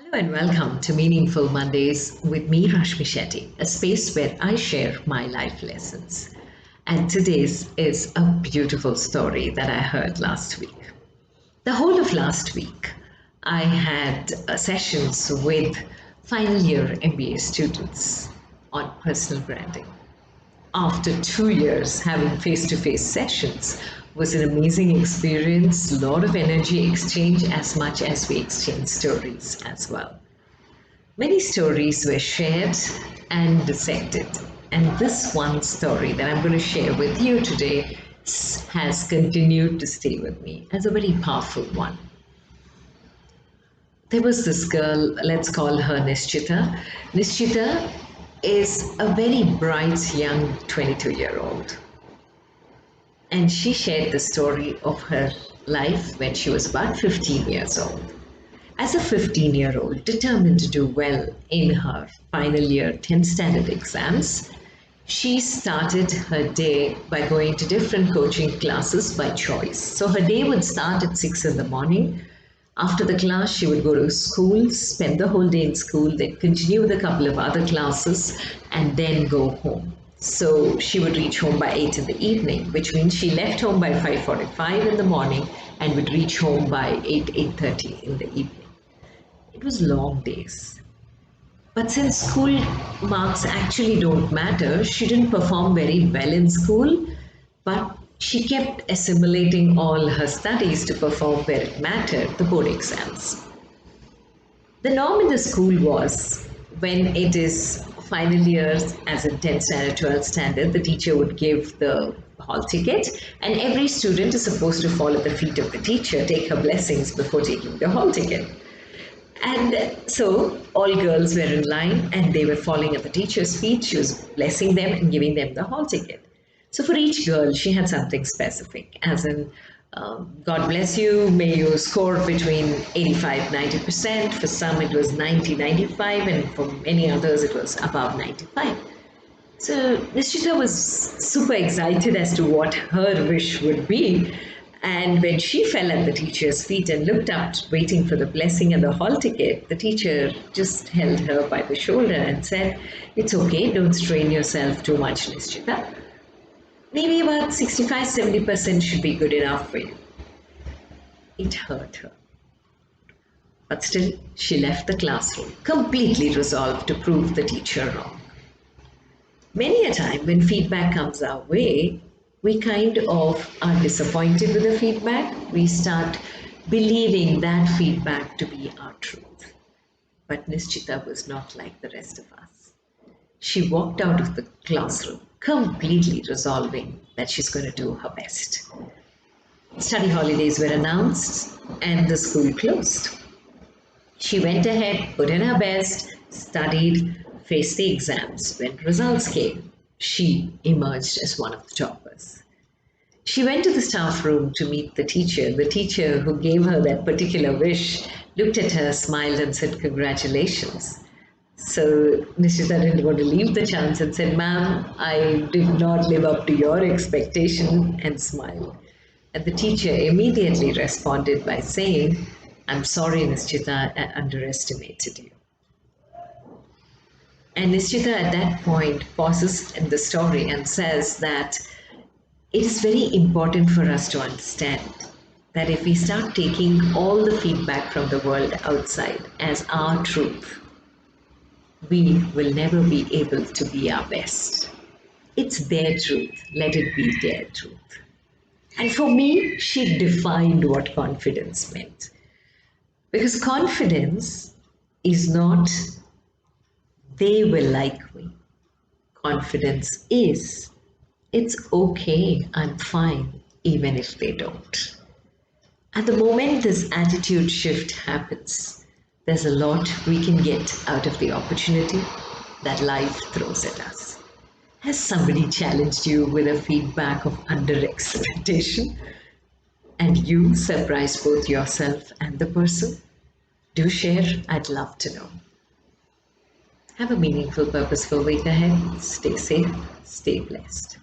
Hello and welcome to Meaningful Mondays with me, Rashmi Shetty, a space where I share my life lessons. And today's is a beautiful story that I heard last week. The whole of last week, I had sessions with final year MBA students on personal branding. After 2 years, having face to face sessions was an amazing experience, a lot of energy exchange as much as we exchanged stories as well. Many stories were shared and dissected, and this one story that I'm going to share with you today has continued to stay with me as a very powerful one. There was this girl, let's call her Nischita. Nischita is a very bright young 22-year-old, and she shared the story of her life when she was about 15 years old. As a 15-year-old determined to do well in her final year 10th standard exams, she started her day by going to different coaching classes by choice. So her day would start at 6 in the morning. After the class, she would go to school, spend the whole day in school, then continue with a couple of other classes, and then go home. So she would reach home by 8 in the evening, which means she left home by 5:45 in the morning and would reach home by 8:30 in the evening. It was long days. But since school marks actually don't matter, she didn't perform very well in school, but she kept assimilating all her studies to perform where it mattered, the board exams. The norm in the school was when it is final years, as in 10th standard, 12th standard, the teacher would give the hall ticket, and every student is supposed to fall at the feet of the teacher, take her blessings before taking the hall ticket. And so all girls were in line and they were falling at the teacher's feet. She was blessing them and giving them the hall ticket. So for each girl, she had something specific, as in, God bless you, may you score between 85, 90%. For some, it was 90, 95, and for many others, it was above 95. So Nishita was super excited as to what her wish would be. And when she fell at the teacher's feet and looked up, waiting for the blessing and the hall ticket, the teacher just held her by the shoulder and said, "It's okay, don't strain yourself too much, Nishita. Maybe about 65, 70% should be good enough for you." It hurt her. But still, she left the classroom, completely resolved to prove the teacher wrong. Many a time when feedback comes our way, we kind of are disappointed with the feedback. We start believing that feedback to be our truth. But Nischita was not like the rest of us. She walked out of the classroom completely resolving that she's going to do her best. Study holidays were announced and the school closed. She went ahead, put in her best, studied, faced the exams. When results came, she emerged as one of the toppers. She went to the staff room to meet the teacher. The teacher who gave her that particular wish looked at her, smiled, and said, "Congratulations." So Nishita didn't want to leave the chance and said, "Ma'am, I did not live up to your expectation," and smiled. And the teacher immediately responded by saying, "I'm sorry, Nishita, I underestimated you." And Nischita at that point pauses in the story and says that it is very important for us to understand that if we start taking all the feedback from the world outside as our truth, we will never be able to be our best. It's their truth, let it be their truth. And for me, she defined what confidence meant. Because confidence is not they will like me. Confidence is it's okay, I'm fine, even if they don't. At the moment this attitude shift happens, there's a lot we can get out of the opportunity that life throws at us. Has somebody challenged you with a feedback of under expectation and you surprised both yourself and the person? Do share, I'd love to know. Have a meaningful, purposeful week ahead. Stay safe, stay blessed.